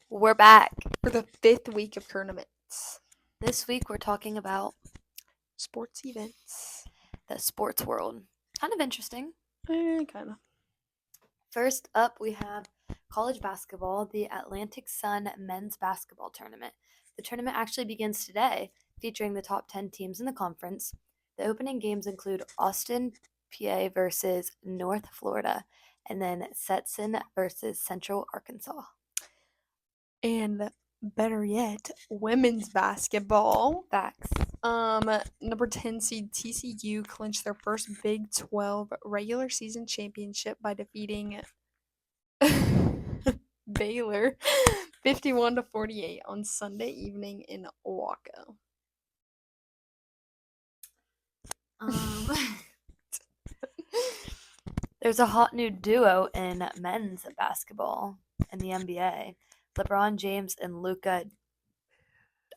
We're back. For the 5th week of tournaments. This week we're talking about Sports events. the sports world. Kind of interesting. Kind of. First up, we have college basketball, the Atlantic Sun men's basketball tournament. The tournament actually begins today, featuring the top 10 teams in the conference. The opening games include Austin, PA versus North Florida, and then Stetson versus Central Arkansas. And better yet, women's basketball. Facts. Number 10 seed TCU clinched their first Big 12 regular season championship by defeating Baylor 51-48 on Sunday evening in Waco. There's a hot new duo in men's basketball in the NBA. LeBron James and Luka,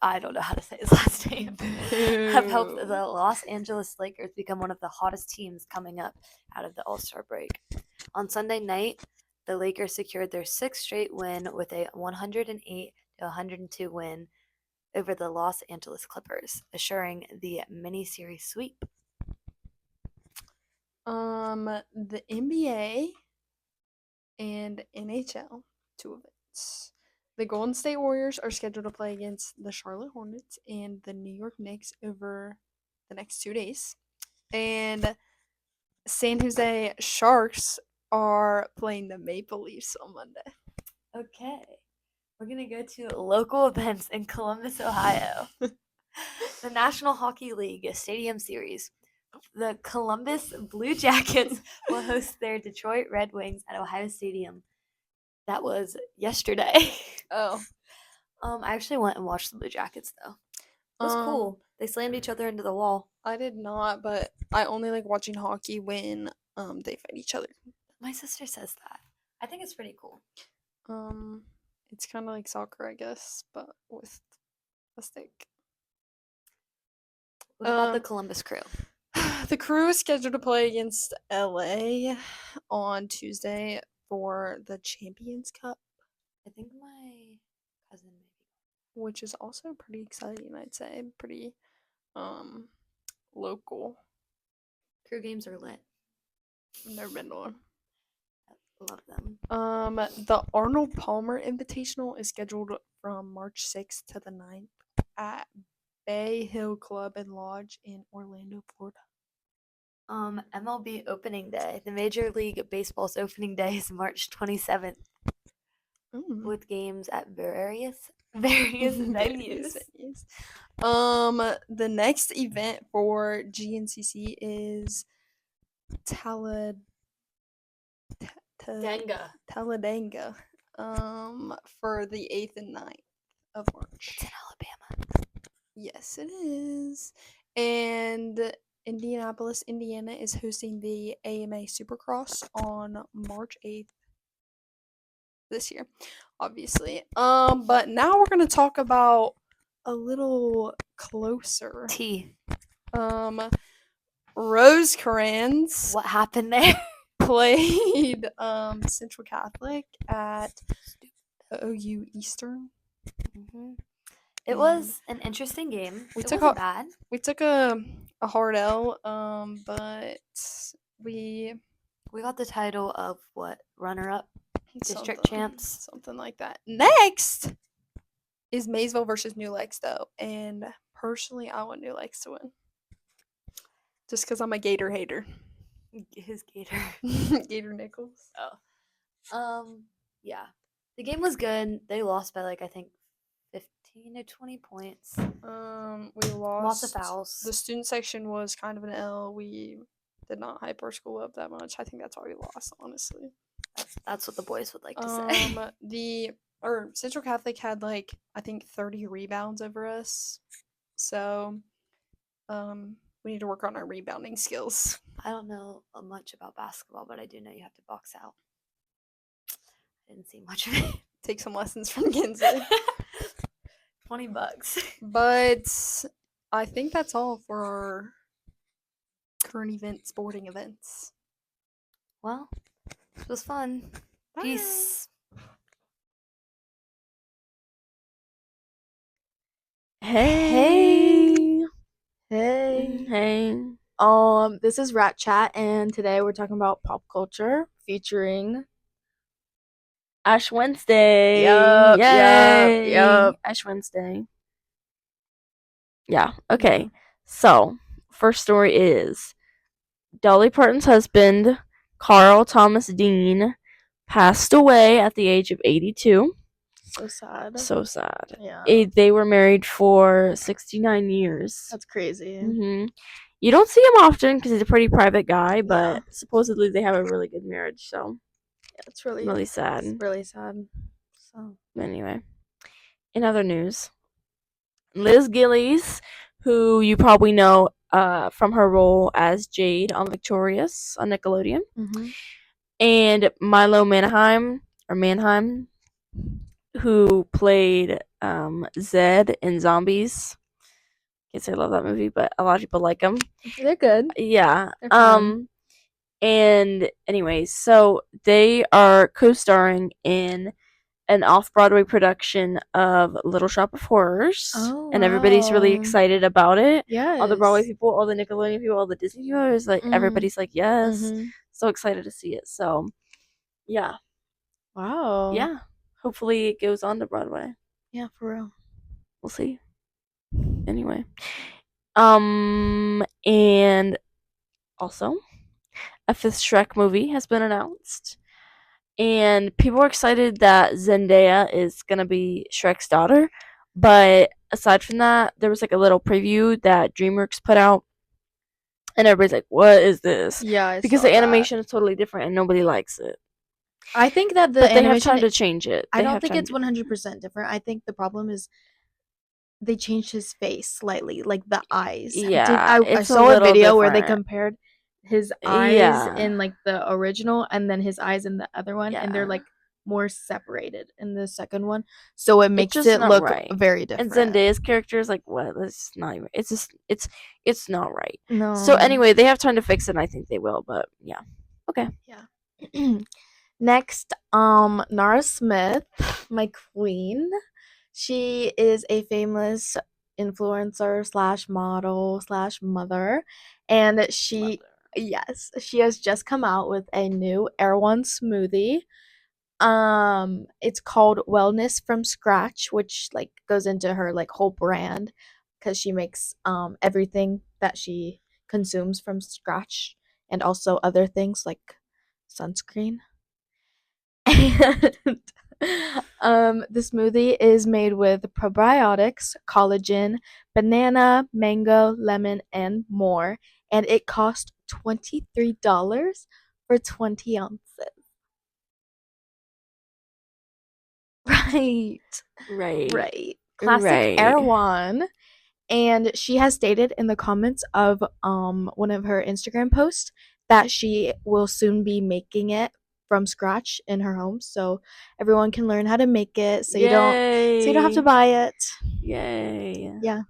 I don't know how to say his last name, have helped the Los Angeles Lakers become one of the hottest teams coming up out of the All-Star break. On Sunday night, the Lakers secured their 6th straight win with a 108-102 win over the Los Angeles Clippers, assuring the mini-series sweep. The NBA and NHL, 2 events. The Golden State Warriors are scheduled to play against the Charlotte Hornets and the New York Knicks over the next 2 days. And San Jose Sharks are playing the Maple Leafs on Monday. Okay. We're going to go to local events in Columbus, Ohio. The National Hockey League Stadium Series. The Columbus Blue Jackets will host their Detroit Red Wings at Ohio Stadium. That was yesterday. Oh. I actually went and watched the Blue Jackets, though. It was cool. They slammed each other into the wall. I did not, but I only like watching hockey when they fight each other. My sister says that. I think it's pretty cool. It's kind of like soccer, I guess, but with a stick. What about the Columbus Crew? The Crew is scheduled to play against LA on Tuesday for the Champions Cup. I think my cousin maybe. Which is also pretty exciting, I'd say. Pretty local. Crew games are lit. Never been to one. Love them. The Arnold Palmer Invitational is scheduled from March 6th to the 9th at Bay Hill Club and Lodge in Orlando, Florida. MLB opening day. The Major League Baseball's opening day is March 27th. With games at various venues. The next event for GNCC is Talladega for the 8th and 9th of March. It's in Alabama. Yes, it is. And Indianapolis, Indiana is hosting the AMA Supercross on March 8th this year, obviously. But now we're going to talk about a little closer. Rosecrans. What happened there? Played Central Catholic at OU Eastern. Mm-hmm. It was an interesting game. We took a hard L, but we got the title of what, runner-up, district champs, something like that. Next is Maysville versus New Lex, though, and personally, I want New Lex to win, just because I'm a Gator hater. His Gator. Gator Nichols. Oh. Yeah. The game was good. They lost by, I think 15 to 20 points. We lost. Lots of fouls. The student section was kind of an L. We did not hype our school up that much. I think that's why we lost, honestly. That's what the boys would like to say. Central Catholic had, I think 30 rebounds over us. So, we need to work on our rebounding skills. I don't know much about basketball, but I do know you have to box out. I didn't see much of it. Take some lessons from Kinsley. $20. But I think that's all for our current sporting events. Well, it was fun. Bye. Peace. Hey. Hey. Hey. This is Rat Chat, and today we're talking about pop culture featuring. Ash Wednesday. Yup, Yay. yup. Ash Wednesday. Yeah. Okay. So, first story is Dolly Parton's husband, Carl Thomas Dean, passed away at the age of 82. So sad. So sad. Yeah. They were married for 69 years. That's crazy. You don't see him often because he's a pretty private guy, but Yeah. supposedly they have a really good marriage, so Yeah, it's really sad. It's really sad. So Anyway, in other news, Liz Gillies, who you probably know from her role as Jade on Victorious on Nickelodeon, and Milo Manheim, who played Zed in Zombies. Can't say I love that movie, but a lot of people like him. they're good. Yeah. They're fun. And anyways, so they are co-starring in an off-Broadway production of Little Shop of Horrors. Oh, and everybody's really wow. excited about it. Yes. All the Broadway people, all the Nickelodeon people, all the Disney people, is like everybody's like, yes. So excited to see it. So yeah. Wow. Yeah. Hopefully it goes on to Broadway. Yeah, for real. We'll see. Anyway. And also a 5th Shrek movie has been announced. And people are excited that Zendaya is gonna be Shrek's daughter. But aside from that, there was like a little preview that DreamWorks put out, and everybody's like, "What is this?" Yeah, because the animation is totally different and nobody likes it. I think that the But they have animation. time to change it. I don't think it's 100% different. I think the problem is they changed his face slightly, like the eyes. Yeah, I it's a saw a little video where they different. compared his eyes Yeah. in like the original and then his eyes in the other one, and they're Yeah. like more separated in the second one, so it makes just it not look right. very different. And Zendaya's character is like, what? It's not even. It's just. It's not right. No. So anyway, they have time to fix it, and I think they will. But yeah. Okay. Yeah. Next, Nara Smith, my queen. She is a famous influencer slash model slash mother, and she has just come out with a new Erewhon smoothie. It's called Wellness from Scratch, which like goes into her like whole brand because she makes everything that she consumes from scratch, and also other things like sunscreen. And the smoothie is made with probiotics, collagen, banana, mango, lemon, and more, and it cost $23 for 20 ounces. Right. Classic Erewhon. And she has stated in the comments of one of her Instagram posts that she will soon be making it from scratch in her home, so everyone can learn how to make it, so you don't have to buy it. Yay. Yeah.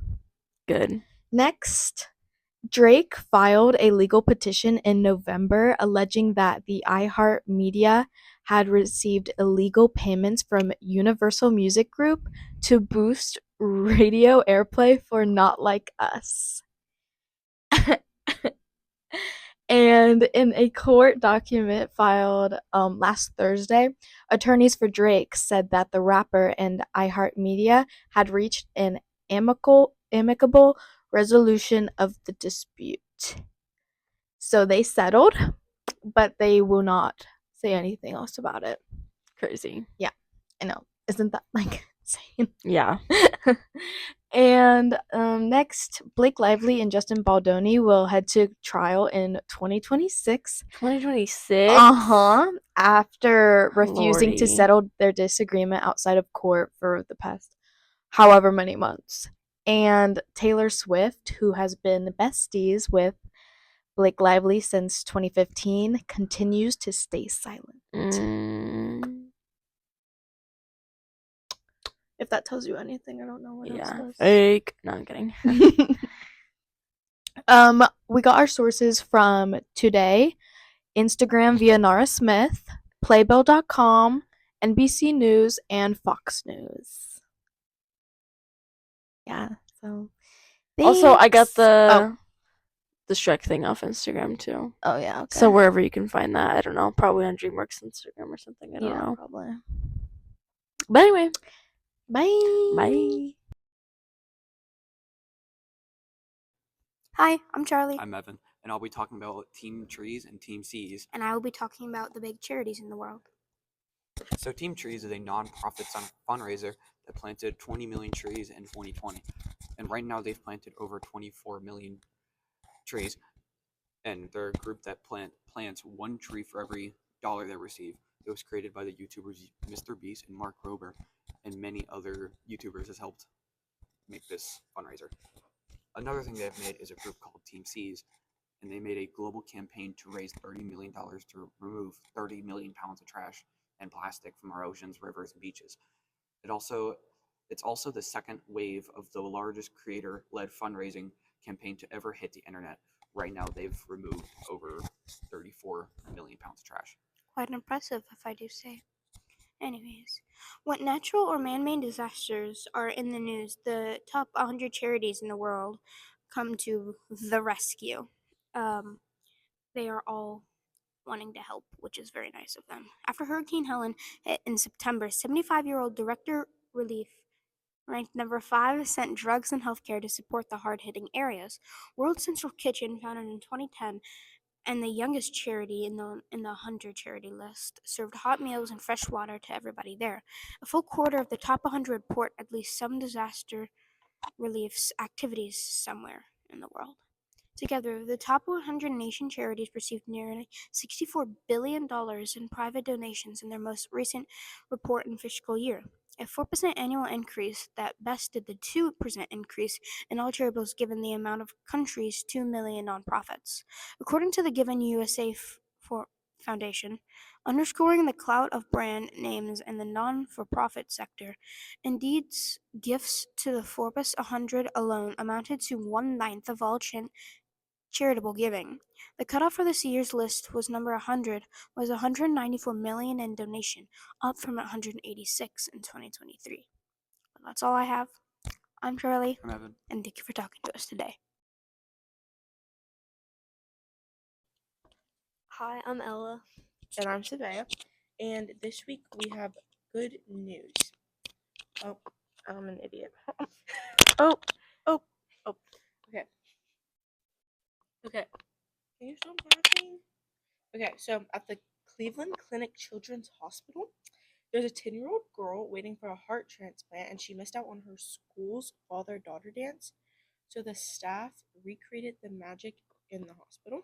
Good. Next, Drake filed a legal petition in November alleging that the iHeartMedia had received illegal payments from Universal Music Group to boost radio airplay for Not Like Us. And in a court document filed last Thursday, attorneys for Drake said that the rapper and iHeartMedia had reached an amicable resolution of the dispute. So they settled, but they will not say anything else about it. Crazy. Yeah, I know. Isn't that like insane? Yeah. And next, Blake Lively and Justin Baldoni will head to trial in 2026. 2026? After refusing to settle their disagreement outside of court for the past however many months. And Taylor Swift, who has been besties with Blake Lively since 2015, continues to stay silent. If that tells you anything, I don't know what else does. Fake. No, I'm kidding. We got our sources from Today, Instagram via Nara Smith, Playbill.com, NBC News, and Fox News. Yeah. So also, I got Thanks. the Shrek thing off Instagram too. Oh yeah. Okay. So wherever you can find that, I don't know, probably on DreamWorks Instagram or something. I don't know. Probably. But anyway, Bye. bye. Hi, I'm Charlie, I'm Evan, and I'll be talking about Team Trees and Team Seas. and I will be talking about the big charities in the world. So Team Trees is a non-profit fundraiser that planted 20 million trees in 2020. And right now they've planted over 24 million trees. And they're a group that plants one tree for every dollar they receive. It was created by the YouTubers Mr. Beast and Mark Rober, and many other YouTubers has helped make this fundraiser. Another thing they've made is a group called Team Seas, and they made a global campaign to raise $30 million to remove 30 million pounds of trash and plastic from our oceans, rivers, and beaches. It's also the second wave of the largest creator-led fundraising campaign to ever hit the internet. Right now, they've removed over 34 million pounds of trash. Quite impressive, if I do say. Anyways, when natural or man-made disasters are in the news, the top 100 charities in the world come to the rescue. They are all wanting to help, which is very nice of them. After Hurricane Helen hit in September, 75-year-old Director Relief, ranked number 5, sent drugs and healthcare to support the hard-hitting areas. World Central Kitchen, founded in 2010, and the youngest charity in the 100 charity list, served hot meals and fresh water to everybody there. A full quarter of the top 100 report at least some disaster relief activities somewhere in the world. Together, the top 100 nation charities received nearly $64 billion in private donations in their most recent report and fiscal year, a 4% annual increase that bested the 2% increase in all charities given the amount of countries' 2 million nonprofits. According to the Given USA Foundation, underscoring the clout of brand names in the non-for-profit sector, Indeed's gifts to the Forbes 100 alone amounted to 1/9 of all charitable giving. The cutoff for this year's list was number 100 was 194 million in donation, up from 186 in 2023. Well, that's all I have. I'm Charlie, I'm Evan. and thank you for talking to us today. Hi, I'm Ella. And I'm Savannah. And this week we have good news. Oh, I'm an idiot. Oh. Okay. Okay. Can you stop laughing? Okay, so at the Cleveland Clinic Children's Hospital, there's a 10-year-old girl waiting for a heart transplant, and she missed out on her school's father-daughter dance. So the staff recreated the magic in the hospital.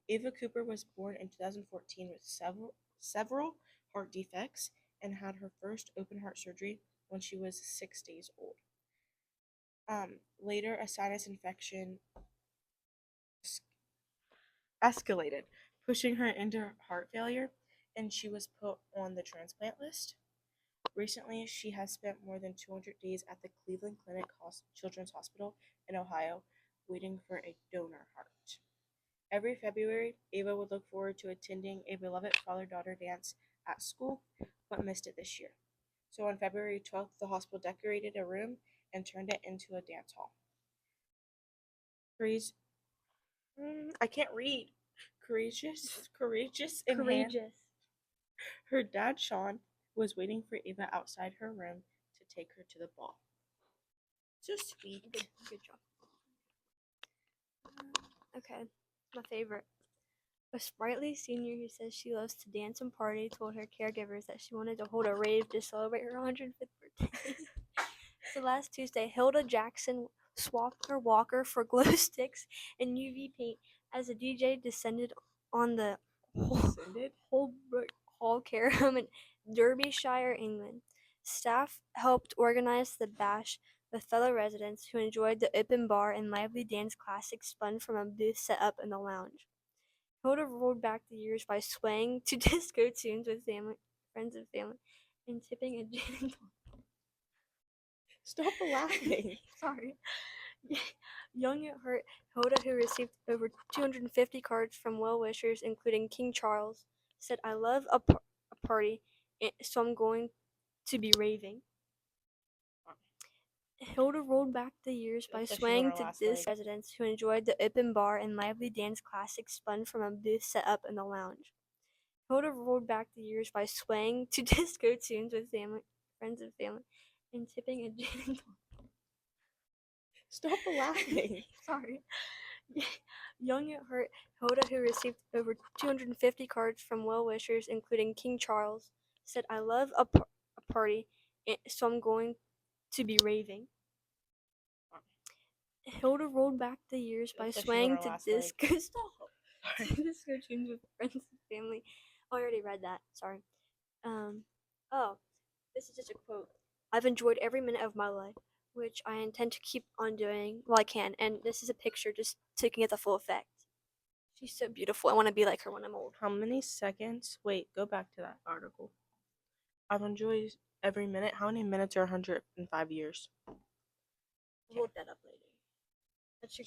Ava Cooper was born in 2014 with several heart defects and had her first open heart surgery when she was 6 days old. Later, a sinus infection escalated, pushing her into heart failure, and she was put on the transplant list. Recently, she has spent more than 200 days at the Cleveland Clinic Children's Hospital in Ohio, waiting for a donor heart. Every February, Ava would look forward to attending a beloved father-daughter dance at school, but missed it this year. So on February 12th, the hospital decorated a room and turned it into a dance hall. I can't read. Courageous in hand. Her dad, Sean, was waiting for Ava outside her room to take her to the ball. So sweet. Good job. Okay, my favorite. A sprightly senior who says she loves to dance and party told her caregivers that she wanted to hold a rave to celebrate her 105th birthday. So last Tuesday, Hilda Jackson swapped her walker for glow sticks and UV paint as the DJ descended on the Holbrook Hall care home in Derbyshire, England. Staff helped organize the bash with fellow residents who enjoyed the open bar and lively dance classics spun from a booth set up in the lounge. Hilda rolled back the years by swaying to disco tunes with friends and family, and tipping a gin and Stop laughing. Sorry. Young at heart, Hilda, who received over 250 cards from well-wishers, including King Charles, said, "I love a party, so I'm going to be raving." Hilda rolled back the years by Looks like she's on swaying her to last disc leg. residents who enjoyed the open bar and lively dance classics spun from a booth set up in the lounge. Hilda rolled back the years by swaying to disco tunes with family, friends and family, and tipping a gin and Stop laughing. Sorry. Young at heart, Hilda, who received over 250 cards from well-wishers, including King Charles, said, "I love a party, so I'm going to be raving." Hilda rolled back the years by Looks like she's on swaying her to last leg. disco disco tunes with friends and family. Oh, I already read that. Sorry. Oh, this is just a quote. "I've enjoyed every minute of my life, which I intend to keep on doing while I can." And this is a picture just taking it the full effect. She's so beautiful. I want to be like her when I'm old. How many seconds? Wait, go back to that article. I've enjoyed every minute. How many minutes are 105 years? We'll look that up later. That's your.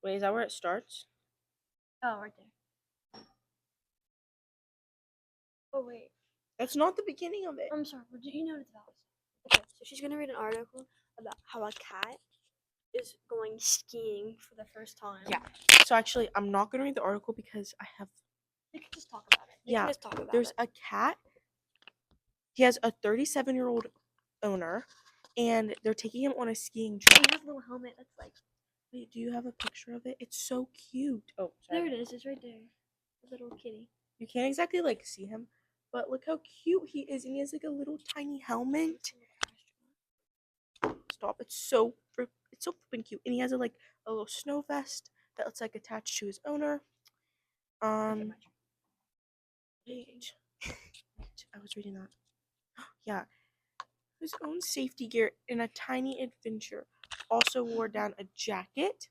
Wait, is that where it starts? Oh, right there. Oh wait. That's not the beginning of it. I'm sorry. What do you know what it's about? Okay, so she's gonna read an article about how a cat is going skiing for the first time. Yeah. So actually, I'm not gonna read the article because I have. We can just talk about it. We Yeah, can just talk about There's it. a cat. He has a 37-year-old owner, and they're taking him on a skiing He trip. has a little helmet that's like. Wait, do you have a picture of it? It's so cute. Oh, There sorry. it is. It's right there. A little kitty. You can't exactly like see him, but look how cute he is, and he has like a little tiny helmet. Stop! It's so flipping cute, and he has a little snow vest that's like attached to his owner. Wait, I was reading that. Yeah, his own safety gear in a tiny adventure. Also wore down a jacket.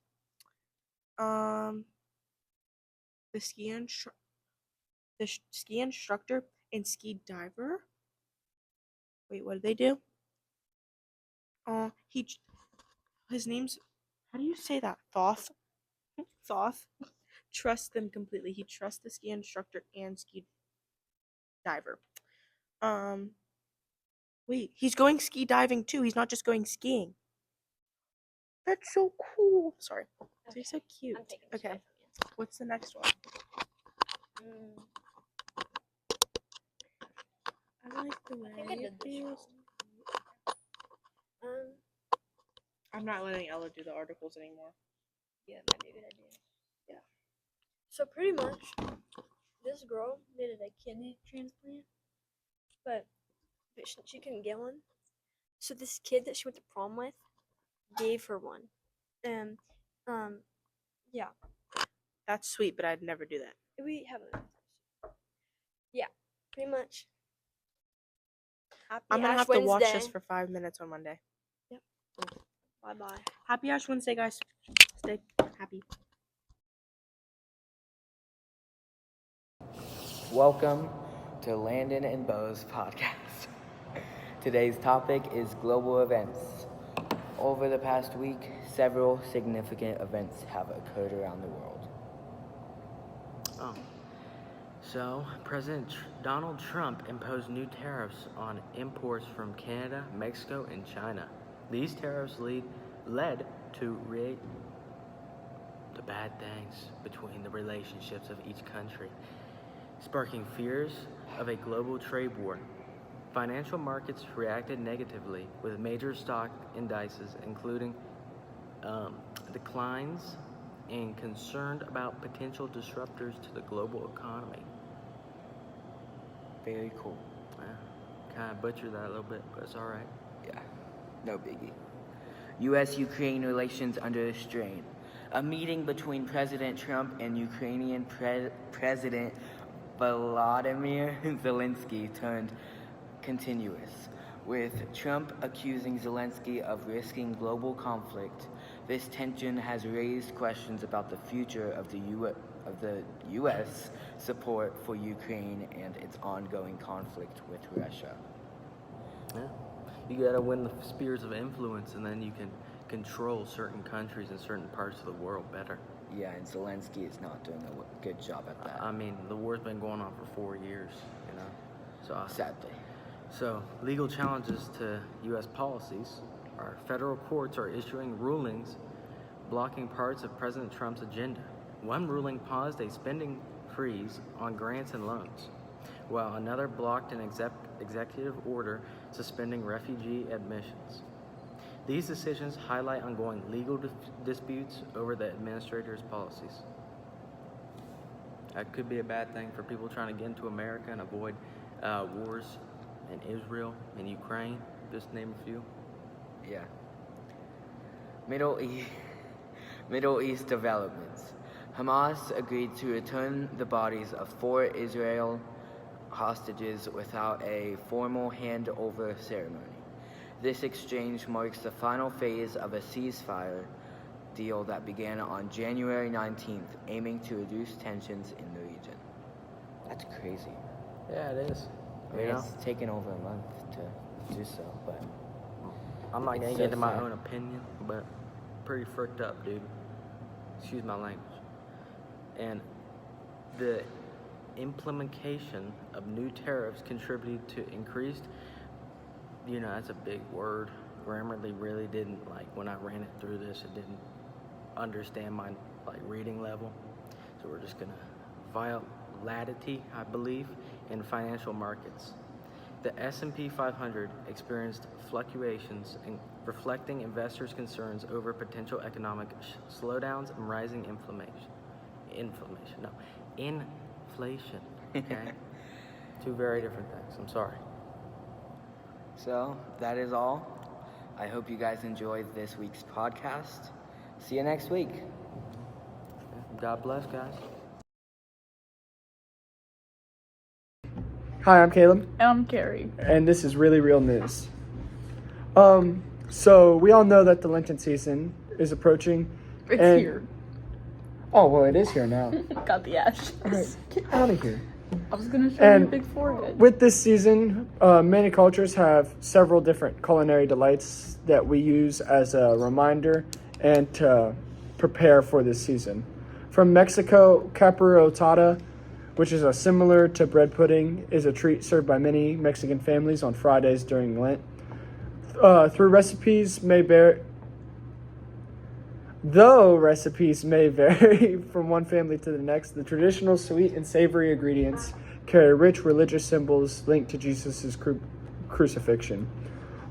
The ski instructor and ski diver. Wait, what did they do? His name's, how do you say that? Thoth. Thoth. Trusts them completely. He trusts the ski instructor and ski diver. Wait, he's going ski diving too. He's not just going skiing. That's so cool. Sorry. They're so cute. I'm taking this Okay. away from What's the next one? you. I like the way I think I did it this feels. wrong. I'm not letting Ella do the articles anymore. Yeah, that might be a good idea. Yeah. So pretty much, this girl needed a kidney transplant, but she couldn't get one. So this kid that she went to prom with gave her one, and yeah, That's sweet, but I'd never do that. we haven't. Yeah, pretty much. Happy I'm gonna Ash have to watch Wednesday. this for 5 minutes on Monday. Bye bye. Happy Ash Wednesday, guys. Stay happy. Welcome to Landon and Bo's podcast. Today's topic is global events. Over the past week, several significant events have occurred around the world. So, President Donald Trump imposed new tariffs on imports from Canada, Mexico, and China. These tariffs led to bad things between the relationships of each country, sparking fears of a global trade war. Financial markets reacted negatively, with major stock indices including declines and concerned about potential disruptors to the global economy. Very cool. Kind of butchered that a little bit, but it's all right. Yeah, no biggie. U.S.-Ukraine relations under strain. A meeting between President Trump and Ukrainian President Volodymyr Zelensky turned continuous, with Trump accusing Zelensky of risking global conflict. This tension has raised questions about the future of the U.S. support for Ukraine and its ongoing conflict with Russia. Yeah. You gotta win the spheres of influence, and then you can control certain countries and certain parts of the world better. Yeah, and Zelensky is not doing a good job at that. I mean, the war's been going on for 4 years, you know. So Sadly. So, legal challenges to U.S. policies are federal courts are issuing rulings blocking parts of President Trump's agenda. One ruling paused a spending freeze on grants and loans, while another blocked an executive order suspending refugee admissions. These decisions highlight ongoing legal disputes over the administrator's policies. That could be a bad thing for people trying to get into America and avoid wars in Israel and Ukraine, just to name a few. Yeah. Middle East developments. Hamas agreed to return the bodies of 4 Israel hostages without a formal handover ceremony. This exchange marks the final phase of a ceasefire deal that began on January 19th, aiming to reduce tensions in the region. That's crazy. Yeah, it is. I mean, it's taken over a month to do so, but I'm not gonna it's get so into my sad. own opinion, but pretty fricked up, dude. Excuse my language. And the implementation of new tariffs contributed to increased, that's a big word. Grammarly really didn't, when I ran it through this, it didn't understand my, reading level. So we're just gonna volatility, I believe, in financial markets. The S&P 500 experienced fluctuations reflecting investors' concerns over potential economic slowdowns and rising inflation, okay? Two very different things, I'm sorry. So, that is all. I hope you guys enjoyed this week's podcast. See you next week. God bless, guys. Hi, I'm Caleb, And I'm Carrie. and this is Really Real News. So we all know that the Lenten season is approaching. It's and- here. Oh, well, it is here now. Got the ashes. All right, get out of here. I was gonna show you a And big forehead. with this season, many cultures have several different culinary delights that we use as a reminder and to prepare for this season. From Mexico, capirotada, which is similar to bread pudding, is a treat served by many Mexican families on Fridays during Lent. Though recipes may vary from one family to the next, the traditional sweet and savory ingredients carry rich religious symbols linked to Jesus' crucifixion.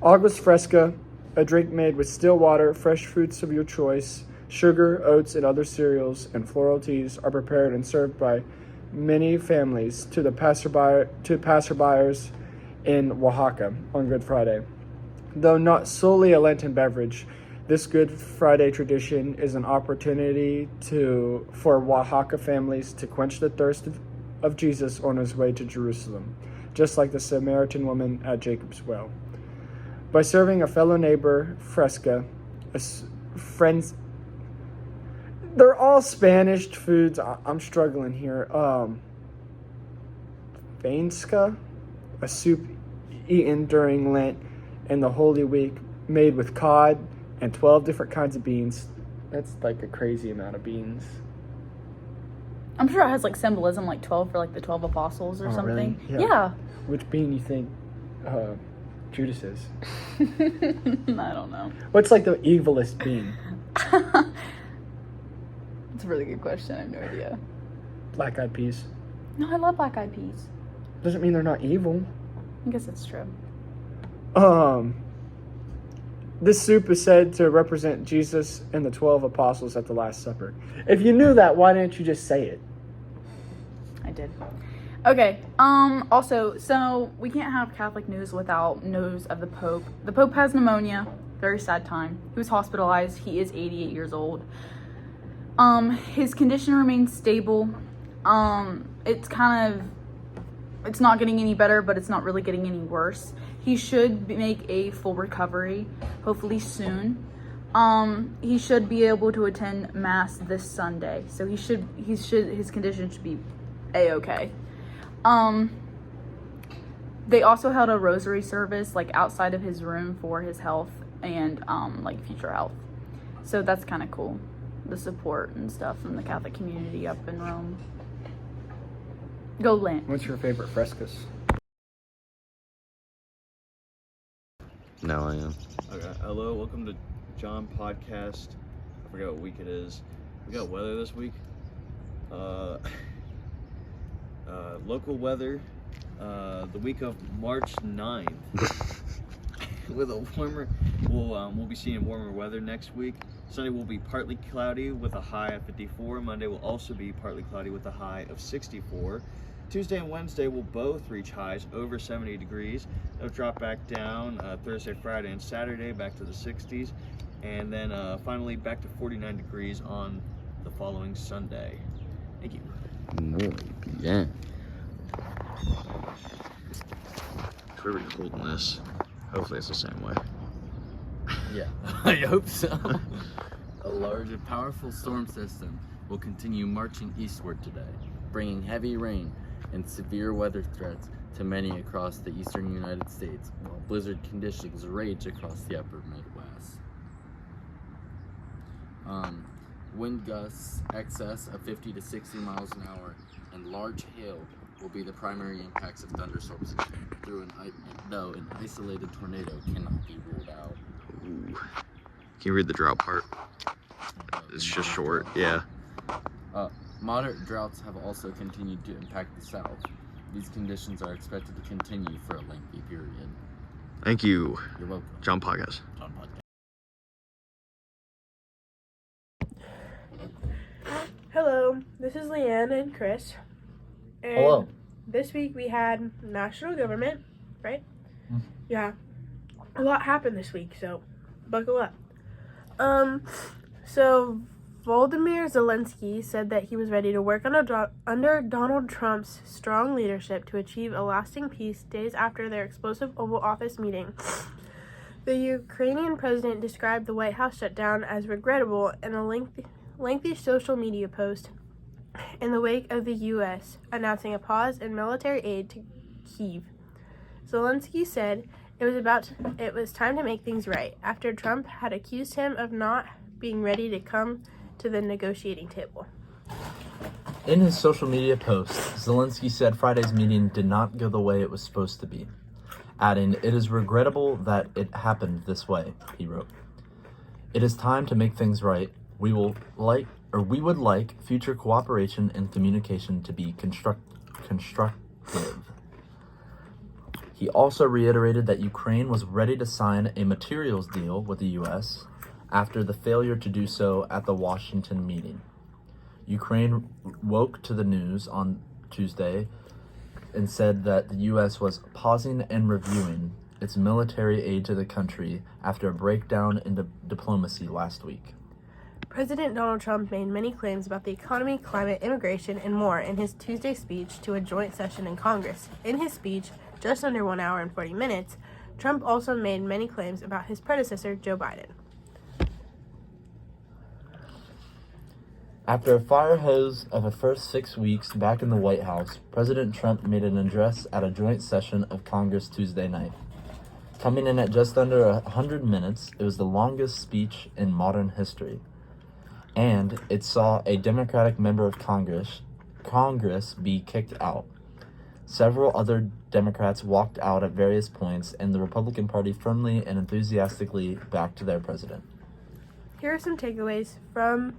Aguas fresca, a drink made with still water, fresh fruits of your choice, sugar, oats, and other cereals, and floral teas, are prepared and served by many families to passerbyers in Oaxaca on Good Friday. Though not solely a Lenten beverage, this Good Friday tradition is an opportunity for Oaxaca families to quench the thirst of Jesus on his way to Jerusalem, just like the Samaritan woman at Jacob's well. By serving a fellow neighbor fresca, friends. They're all Spanish foods. I'm struggling here. Fainska, a soup eaten during Lent and the Holy Week, made with cod and 12 different kinds of beans. That's like a crazy amount of beans. I'm sure it has symbolism, 12 for the 12 apostles or Oh, something. really? Yeah. Which bean you think Judas is? I don't know. What's the evilest bean? It's a really good question. I have no idea. Black eyed peas. No, I love black eyed peas. Doesn't mean they're not evil. I guess that's true. This soup is said to represent Jesus and the 12 apostles at the Last Supper. If you knew that, why didn't you just say it? I did. Okay. Also, so we can't have Catholic news without news of the Pope. The Pope has pneumonia. Very sad time. He was hospitalized. He is 88 years old. His condition remains stable. It's not getting any better, but it's not really getting any worse. He should make a full recovery, hopefully soon. He should be able to attend mass this Sunday, so his condition should be a-okay. They also held a rosary service outside of his room for his health and future health. So that's kind of cool. The support and stuff from the Catholic community up in Rome. Go Lent. What's your favorite frescoes? Now I am. Okay. Hello, welcome to John Podcast. I forgot what week it is. We got weather this week. Local weather. The week of March 9th. With a warmer, we'll be seeing warmer weather next week. Sunday will be partly cloudy with a high of 54. Monday will also be partly cloudy with a high of 64. Tuesday and Wednesday will both reach highs over 70 degrees. They'll drop back down Thursday, Friday, and Saturday back to the 60s. And then finally back to 49 degrees on the following Sunday. Thank you. Muy bien. We're recording this. Hopefully it's the same way. Yeah, I hope so. A large and powerful storm system will continue marching eastward today, bringing heavy rain and severe weather threats to many across the eastern United States, while blizzard conditions rage across the upper Midwest. Wind gusts excess of 50 to 60 miles an hour and large hail will be the primary impacts of thunderstorms, though an isolated tornado cannot be ruled out. Ooh. Can you read the drought part? It's just short, yeah. Moderate droughts have also continued to impact the South. These conditions are expected to continue for a lengthy period. Thank you. You're welcome. John Podcast. John Podcast. Hello, this is Leanne and Chris. And Hello. This week we had national government, right? Mhm. Yeah. A lot happened this week, so buckle up. So Volodymyr Zelensky said that he was ready to work under Donald Trump's strong leadership to achieve a lasting peace days after their explosive Oval Office meeting. The Ukrainian president described the White House shutdown as regrettable in a lengthy social media post in the wake of the U.S. announcing a pause in military aid to Kyiv. Zelensky said it was time to make things right after Trump had accused him of not being ready to come to the negotiating table. In his social media post, Zelensky said Friday's meeting did not go the way it was supposed to be, adding, "It is regrettable that it happened this way," he wrote. "It is time to make things right. We would like future cooperation and communication to be constructive." He also reiterated that Ukraine was ready to sign a materials deal with the U.S. after the failure to do so at the Washington meeting. Ukraine woke to the news on Tuesday and said that the U.S. was pausing and reviewing its military aid to the country after a breakdown in diplomacy last week. President Donald Trump made many claims about the economy, climate, immigration, and more in his Tuesday speech to a joint session in Congress. In his speech, just under 1 hour and 40 minutes, Trump also made many claims about his predecessor, Joe Biden. After a fire hose of the first 6 weeks back in the White House, President Trump made an address at a joint session of Congress Tuesday night. Coming in at just under 100 minutes, it was the longest speech in modern history. And it saw a Democratic member of Congress be kicked out. Several other Democrats walked out at various points, and the Republican Party firmly and enthusiastically backed their president. Here are some takeaways from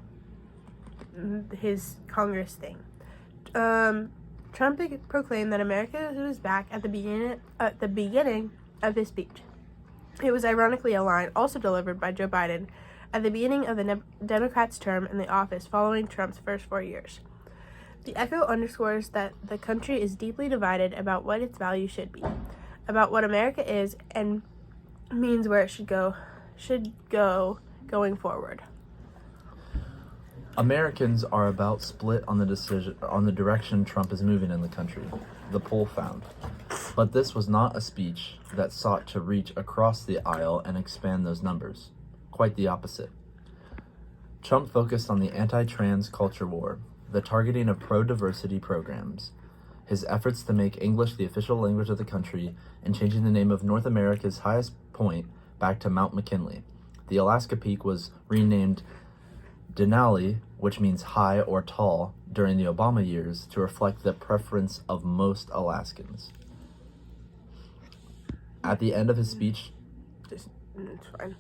his Congress thing. Trump proclaimed that America was back at the beginning of his speech. It was ironically a line also delivered by Joe Biden at the beginning of the Democrats' term in the office following Trump's first 4 years. The echo underscores that the country is deeply divided about what its values should be, about what America is and means where it should go going forward. Americans are about split on the direction Trump is moving in the country, the poll found. But this was not a speech that sought to reach across the aisle and expand those numbers. Quite the opposite. Trump focused on the anti-trans culture war, the targeting of pro-diversity programs, his efforts to make English the official language of the country, and changing the name of North America's highest point back to Mount McKinley. The Alaska peak was renamed Denali, which means high or tall, during the Obama years to reflect the preference of most Alaskans. At the end of his speech, Just it's fine.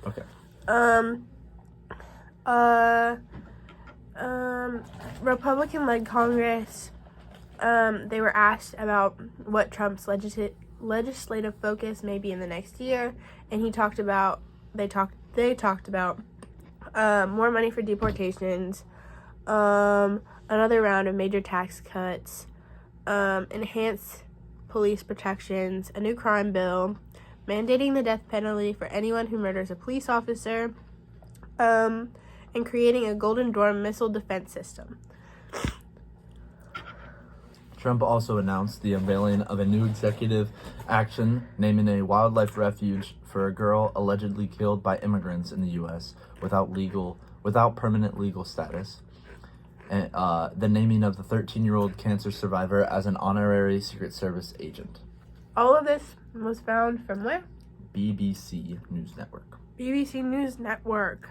Okay. Republican-led Congress, they were asked about what Trump's legislative focus may be in the next year, and they talked about more money for deportations, another round of major tax cuts, enhanced police protections, a new crime bill, mandating the death penalty for anyone who murders a police officer, and creating a Golden Dome missile defense system. Trump also announced the unveiling of a new executive action naming a wildlife refuge for a girl allegedly killed by immigrants in the U.S. without permanent legal status, and the naming of the 13-year-old cancer survivor as an honorary Secret Service agent. All of this was found from where? BBC News Network. BBC News Network.